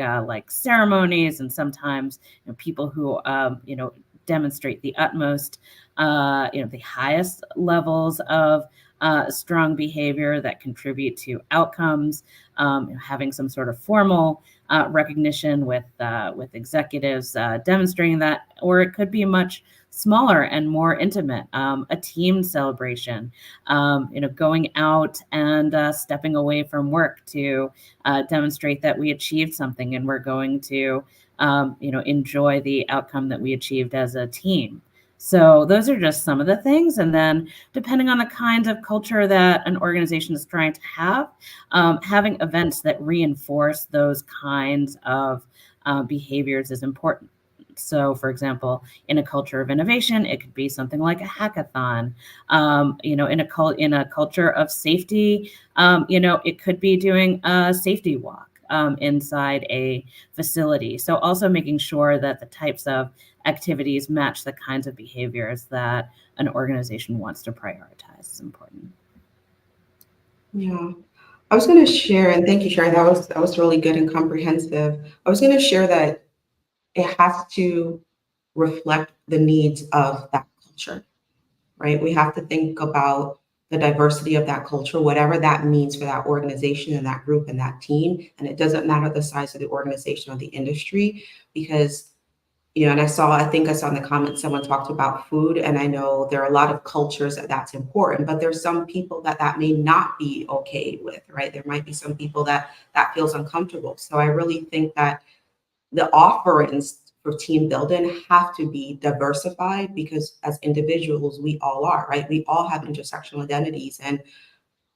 ceremonies, and sometimes people who demonstrate the utmost, the highest levels of strong behavior that contribute to outcomes, having some sort of formal recognition with executives demonstrating that, or it could be much smaller and more intimate, a team celebration, going out and stepping away from work to demonstrate that we achieved something and we're going to enjoy the outcome that we achieved as a team. So those are just some of the things. And then depending on the kind of culture that an organization is trying to have, having events that reinforce those kinds of behaviors is important. So, for example, in a culture of innovation, it could be something like a hackathon. In a culture of safety, it could be doing a safety walk inside a facility. So also making sure that the types of activities match the kinds of behaviors that an organization wants to prioritize is important. Yeah. I was going to share, and thank you, Sharon. That was really good and comprehensive. I was going to share that it has to reflect the needs of that culture, right? We have to think about the diversity of that culture, whatever that means for that organization and that group and that team. And it doesn't matter the size of the organization or the industry, because, and I think I saw in the comments, someone talked about food, and I know there are a lot of cultures that's important, but there's some people that may not be okay with, right? There might be some people that feels uncomfortable. So I really think that the offerings for team building have to be diversified, because as individuals, we all are, right? We all have intersectional identities, and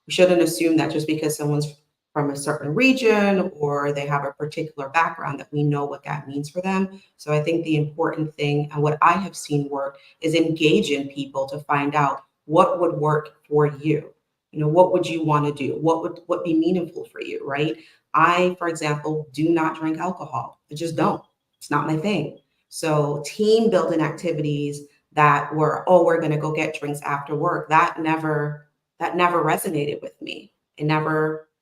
we shouldn't assume that just because someone's from a certain region or they have a particular background that we know what that means for them. So I think the important thing, and what I have seen work, is engaging people to find out what would work for you. What would you want to do? What would be meaningful for you, right? I, for example, do not drink alcohol. I just don't. It's not my thing. So team building activities that were, we're going to go get drinks after work, that never resonated with me.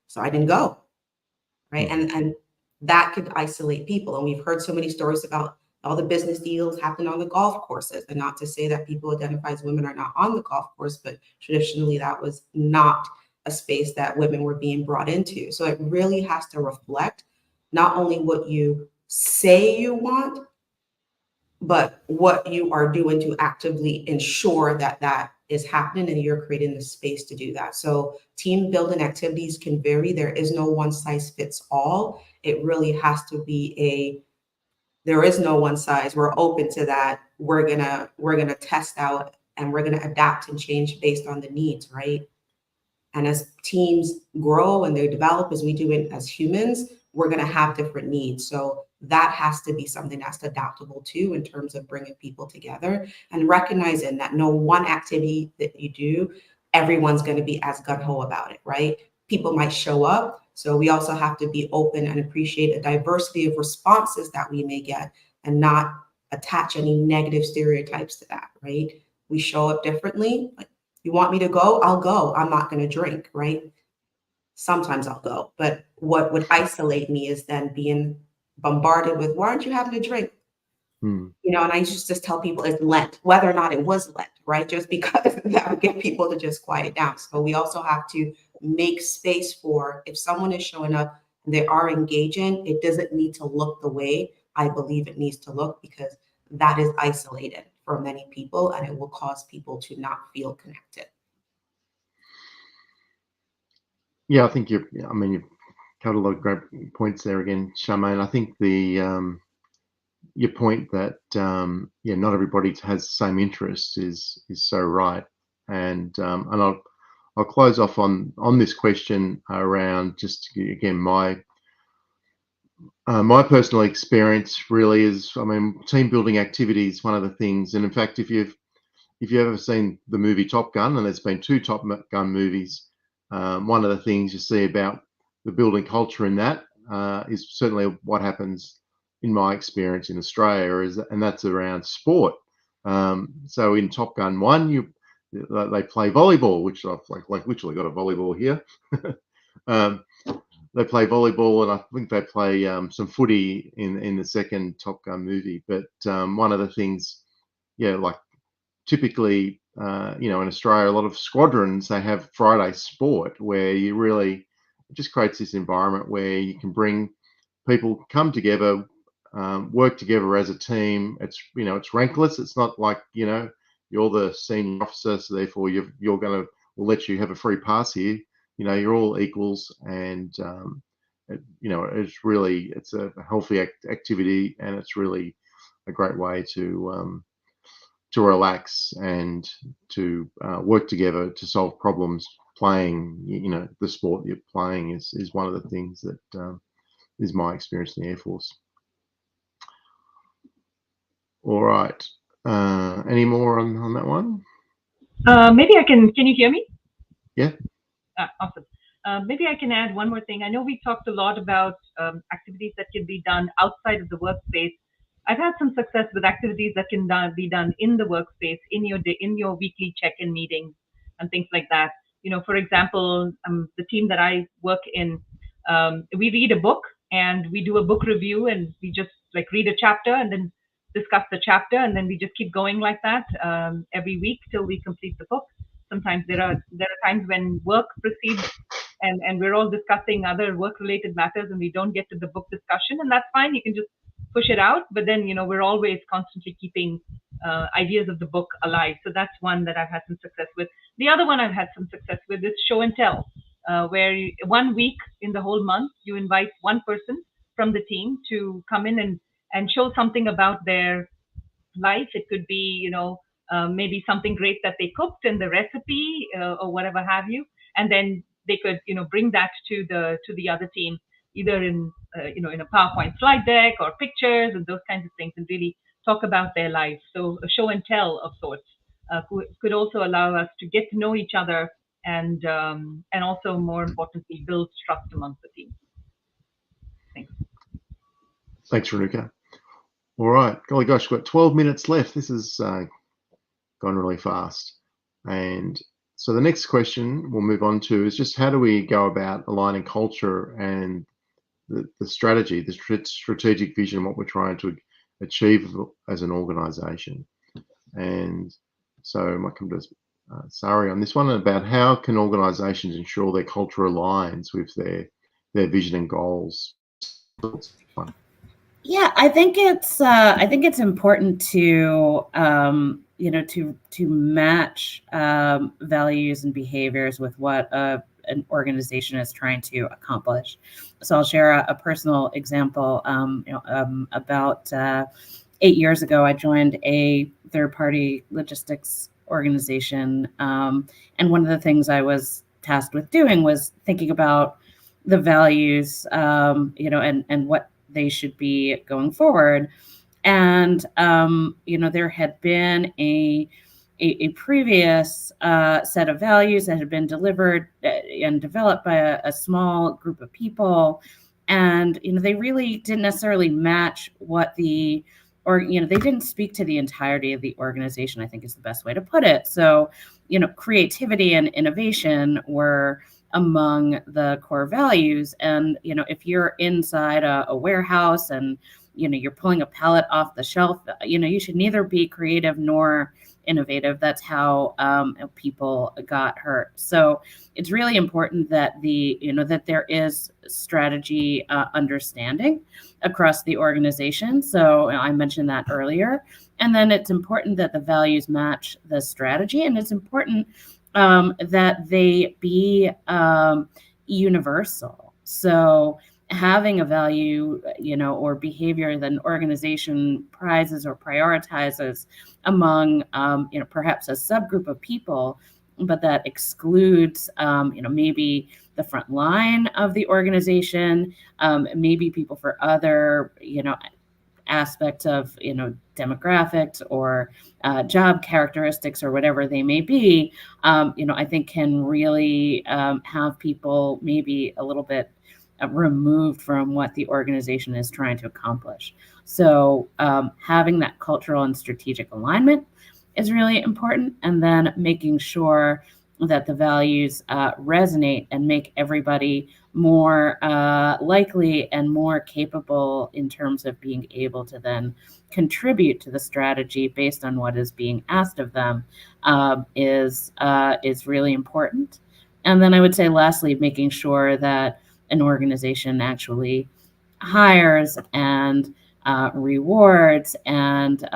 So I didn't go, right? And that could isolate people. And we've heard so many stories about all the business deals happen on the golf courses, and not to say that people identify as women are not on the golf course, but traditionally that was not a space that women were being brought into. So it really has to reflect not only what you say you want, but what you are doing to actively ensure that is happening, and you're creating the space to do that. So team building activities can vary. There is no one size fits all. It really has to be there is no one size. We're open to that. We're gonna test out, and we're gonna adapt and change based on the needs, right? And as teams grow and they develop, as we do it as humans, we're going to have different needs. So that has to be something that's adaptable too, in terms of bringing people together and recognizing that no one activity that you do, everyone's going to be as gung-ho about it, right? People might show up. So we also have to be open and appreciate a diversity of responses that we may get, and not attach any negative stereotypes to that, right? We show up differently. Like, you want me to go? I'll go. I'm not going to drink, right? sometimes I'll go. But what would isolate me is then being bombarded with, why aren't you having a drink? Hmm. You know, and I used to just tell people it's Lent, whether or not it was Lent, right? Just because that would get people to just quiet down. So we also have to make space for, if someone is showing up and they are engaging, it doesn't need to look the way I believe it needs to look, because that is isolated for many people and it will cause people to not feel connected. Yeah, I think you've covered a lot of great points there again, Charmaine. I think your point that not everybody has the same interests is so right, and I'll close off on this question around just again my personal experience really is, team building activities, one of the things, and in fact, if you've ever seen the movie Top Gun, and there's been 2 Top Gun movies, one of the things you see about the building culture in that is certainly what happens in my experience in Australia, and that's around sport. So in Top Gun 1, they play volleyball, which I've like literally got a volleyball here. They play volleyball, and I think they play some footy in the second Top Gun movie. But one of the things, like typically, in Australia, a lot of squadrons, they have Friday sport where it just creates this environment where you can bring people, come together, work together as a team. It's rankless. It's not like you're the senior officer, so therefore we'll let you have a free pass here. You're all equals, and it's a healthy activity, and it's really a great way to relax and to work together to solve problems. Playing, the sport you're playing is one of the things that is my experience in the Air Force. All right. Any more on that one? Maybe I can you hear me? Yeah. Awesome. Maybe I can add one more thing. I know we talked a lot about activities that can be done outside of the workspace. I've had some success with activities that can be done in the workspace, in your weekly check-in meetings and things like that. For example, the team that I work in, we read a book and we do a book review, and we just read a chapter and then discuss the chapter, and then we just keep going like that every week till we complete the book. Sometimes there are times when work proceeds and we're all discussing other work-related matters and we don't get to the book discussion, and that's fine. You can just push it out, but then we're always constantly keeping ideas of the book alive. So that's one that I've had some success with. The other one I've had some success with is show and tell, where 1 week in the whole month you invite one person from the team to come in and show something about their life. It could be maybe something great that they cooked in the recipe or whatever have you, and then they could bring that to the other team, either in in a PowerPoint slide deck or pictures and those kinds of things, and really talk about their lives. So a show and tell of sorts could also allow us to get to know each other and also, more importantly, build trust amongst the team. Thanks. Thanks, Renuka. All right. Golly gosh, we've got 12 minutes left. This has gone really fast. And so the next question we'll move on to is just how do we go about aligning culture and the strategy, the strategic vision, what we're trying to achieve as an organization. And so I might come to Sari on this one about how can organizations ensure their culture aligns with their vision and goals. Yeah, I think it's important to to match values and behaviors with what an organization is trying to accomplish. So I'll share a personal example. About 8 years ago, I joined a third-party logistics organization, and one of the things I was tasked with doing was thinking about the values, and what they should be going forward. And there had been a previous set of values that had been delivered and developed by a small group of people, and they really didn't necessarily match what they didn't speak to the entirety of the organization, I think is the best way to put it. So creativity and innovation were among the core values. And, you know, if you're inside a warehouse and, you know, you're pulling a pallet off the shelf, you know, you should neither be creative nor innovative. That's how people got hurt. So it's really important that that there is strategy understanding across the organization. So I mentioned that earlier. And then it's important that the values match the strategy, and it's important that they be universal. So having a value, or behavior that an organization prizes or prioritizes among, perhaps a subgroup of people, but that excludes, maybe the front line of the organization, maybe people for other, aspects of, demographics or job characteristics or whatever they may be, I think can really have people maybe a little bit removed from what the organization is trying to accomplish. So having that cultural and strategic alignment is really important, and then making sure that the values resonate and make everybody more likely and more capable in terms of being able to then contribute to the strategy based on what is being asked of them is really important. And then I would say, lastly, making sure that an organization actually hires and rewards and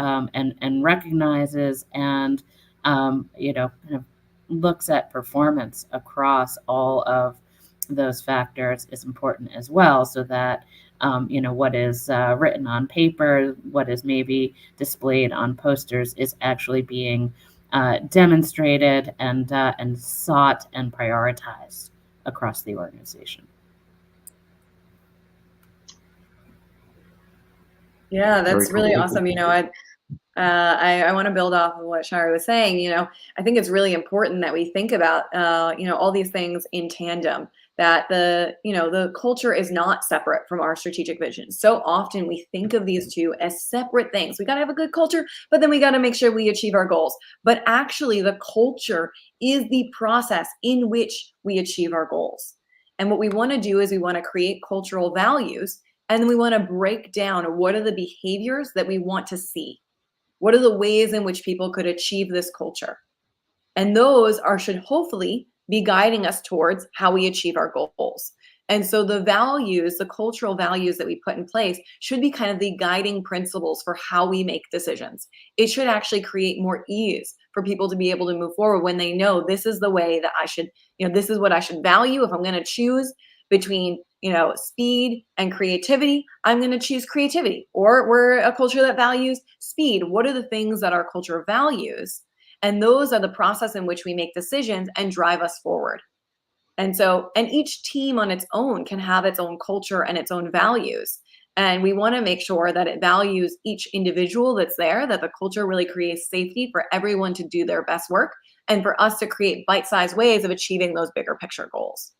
recognizes and kind of looks at performance across all of those factors is important as well, so that what is written on paper, what is maybe displayed on posters, is actually being demonstrated and sought and prioritized across the organization. Yeah, that's really awesome. I want to build off of what Shari was saying. I think it's really important that we think about, all these things in tandem, that the culture is not separate from our strategic vision. So often we think of these two as separate things. We got to have a good culture, but then we got to make sure we achieve our goals. But actually the culture is the process in which we achieve our goals. And what we want to do is we want to create cultural values, and then we want to break down what are the behaviors that we want to see. What are the ways in which people could achieve this culture? And those should hopefully be guiding us towards how we achieve our goals. And so the values, the cultural values that we put in place, should be kind of the guiding principles for how we make decisions. It should actually create more ease for people to be able to move forward when they know this is the way that I should, this is what I should value. If I'm going to choose between speed and creativity, I'm going to choose creativity. Or we're a culture that values speed. What are the things that our culture values? And those are the process in which we make decisions and drive us forward. And each team on its own can have its own culture and its own values. And we want to make sure that it values each individual that's there, that the culture really creates safety for everyone to do their best work, and for us to create bite-sized ways of achieving those bigger picture goals.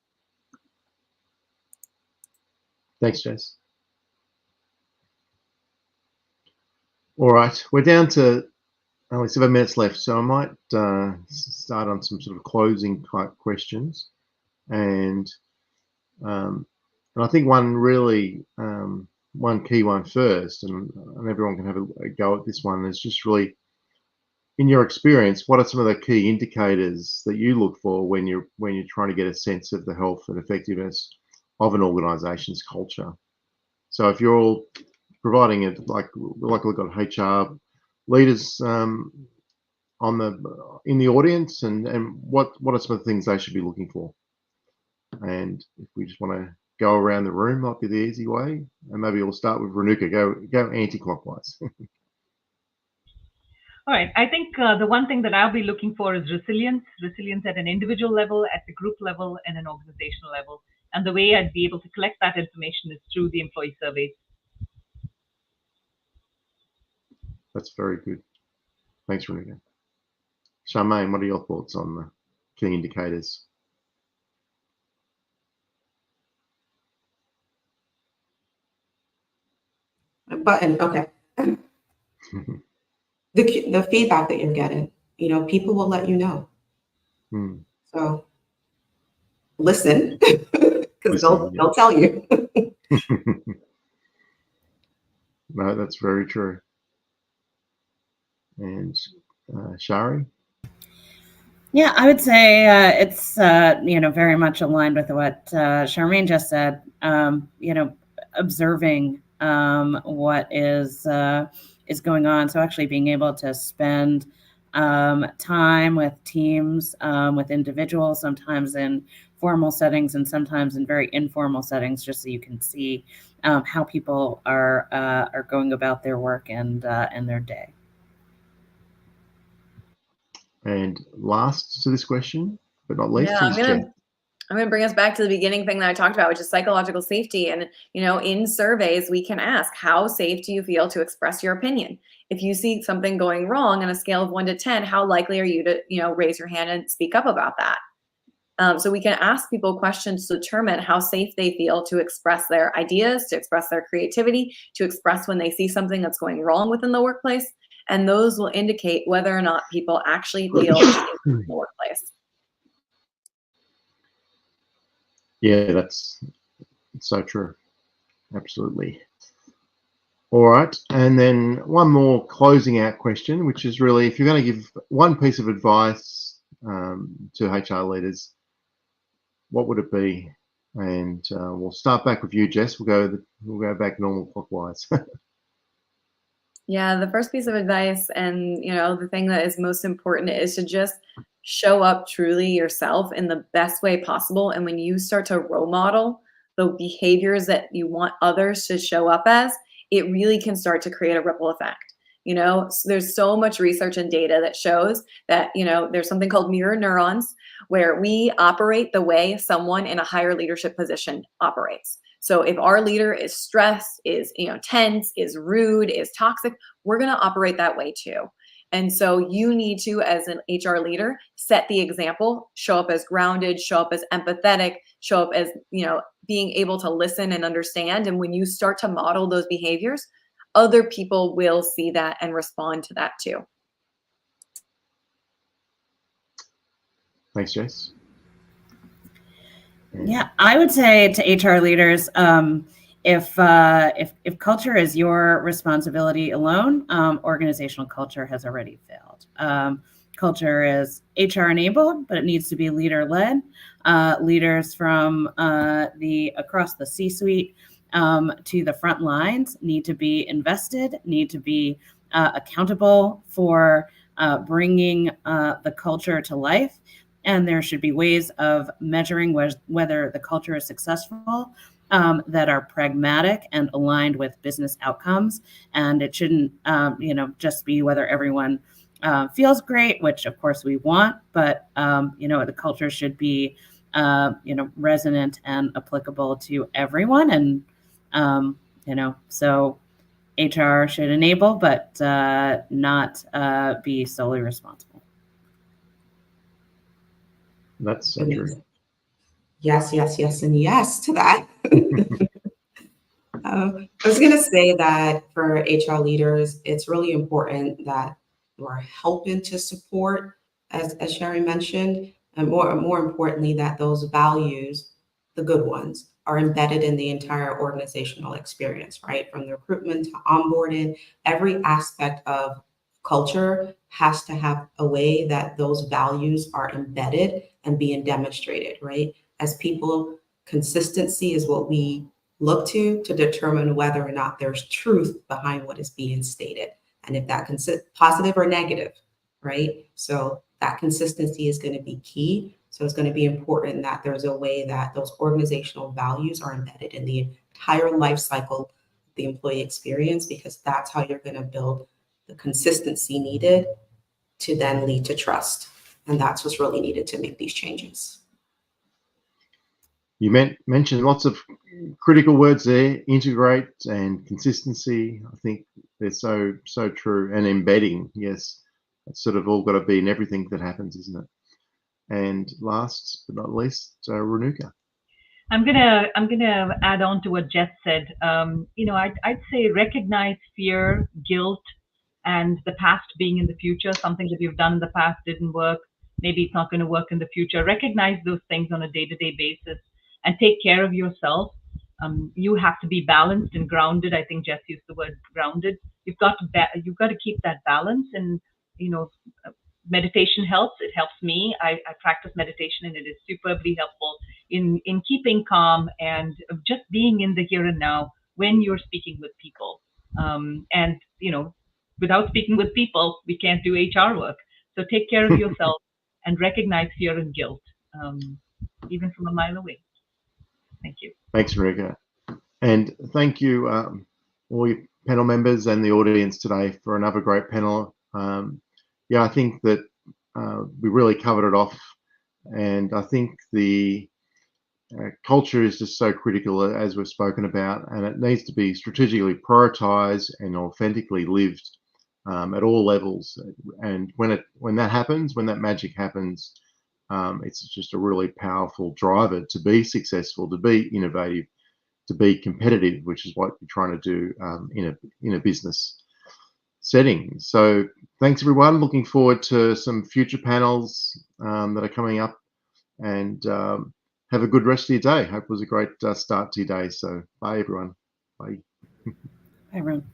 Thanks, Jess. All right, we're down to only 7 minutes left, so I might start on some sort of closing type questions, and I think one really one key one first, and everyone can have a go at this one, is just really, in your experience, what are some of the key indicators that you look for when you're trying to get a sense of the health and effectiveness of an organization's culture? So if you're all providing it, like we've got HR leaders in the audience, and what are some of the things they should be looking for? And if we just want to go around the room, might be the easy way, and maybe we'll start with Renuka. Go anti-clockwise. All right. I think the one thing that I'll be looking for is resilience at an individual level, at the group level, and an organizational level. And the way I'd be able to collect that information is through the employee surveys. That's very good. Thanks, Renuka. Charmaine, what are your thoughts on the key indicators? Button, okay. The feedback that you're getting, people will let you know. So listen, because they'll tell you. No, that's very true. And Shari? Yeah, I would say it's very much aligned with what Charmaine just said. Observing what is going on. So actually being able to spend time with teams, with individuals, sometimes in formal settings and sometimes in very informal settings, just so you can see how people are going about their work and their day. And last to this question, but not least, Yeah, is Jess. I'm going to bring us back to the beginning thing that I talked about, which is psychological safety. And, in surveys, we can ask, how safe do you feel to express your opinion? If you see something going wrong on a scale of 1 to 10, how likely are you to, raise your hand and speak up about that? So we can ask people questions to determine how safe they feel to express their ideas, to express their creativity, to express when they see something that's going wrong within the workplace. And those will indicate whether or not people actually feel safe in the workplace. Yeah, that's so true. Absolutely. All right. And then one more closing out question, which is really, if you're going to give one piece of advice to HR leaders, what would it be? And we'll start back with you, Jess. We'll go back normal clockwise. Yeah, the first piece of advice and, the thing that is most important is to just show up truly yourself in the best way possible. And when you start to role model the behaviors that you want others to show up as, it really can start to create a ripple effect. So there's so much research and data that shows that, there's something called mirror neurons where we operate the way someone in a higher leadership position operates. So if our leader is stressed, is tense, is rude, is toxic, we're going to operate that way too. And so you need to, as an HR leader, set the example, show up as grounded, show up as empathetic, show up as, being able to listen and understand. And when you start to model those behaviors, other people will see that and respond to that too. Thanks, Jess. Yeah, I would say to HR leaders, if culture is your responsibility alone, organizational culture has already failed. Culture is HR enabled, but it needs to be leader led. Leaders from across the C-suite to the front lines need to be invested, need to be accountable for bringing the culture to life. And there should be ways of measuring whether the culture is successful that are pragmatic and aligned with business outcomes. And it shouldn't, just be whether everyone feels great, which of course we want, but, the culture should be, resonant and applicable to everyone. And, so HR should enable, but not be solely responsible. That's so true. Yes, and yes to that. I was going to say that for HR leaders, it's really important that we're helping to support, as Shari mentioned, and more importantly, that those values, the good ones, are embedded in the entire organizational experience, right? From the recruitment to onboarding, every aspect of culture has to have a way that those values are embedded and being demonstrated, right? As people, consistency is what we look to determine whether or not there's truth behind what is being stated. And if that positive or negative, right? So that consistency is going to be key. So it's going to be important that there's a way that those organizational values are embedded in the entire life cycle of the employee experience, because that's how you're going to build the consistency needed to then lead to trust. And that's what's really needed to make these changes. You mentioned lots of critical words there: integrate and consistency. I think they're so true. And embedding, yes, it's sort of all got to be in everything that happens, isn't it? And last but not least, Renuka. I'm gonna add on to what Jess said. I'd say recognize fear, guilt, and the past being in the future. Something that you've done in the past didn't work. maybe it's not going to work in the future. Recognize those things on a day-to-day basis and take care of yourself. You have to be balanced and grounded. I think Jess used the word grounded. You've got to keep that balance, and meditation helps. It helps me. I practice meditation, and it is superbly helpful in keeping calm and just being in the here and now when you're speaking with people. And without speaking with people, we can't do HR work. So take care of yourself and recognize fear and guilt, even from a mile away. Thank you. Thanks, Marika. And thank you, all your panel members and the audience today for another great panel. I think that we really covered it off, and I think the culture is just so critical, as we've spoken about, and it needs to be strategically prioritized and authentically lived at all levels. And when that happens, when that magic happens, it's just a really powerful driver to be successful, to be innovative, to be competitive, which is what you're trying to do in a business setting. So thanks, everyone. Looking forward to some future panels that are coming up, and have a good rest of your day. Hope it was a great start to your day. So bye, everyone. Bye. Bye, everyone.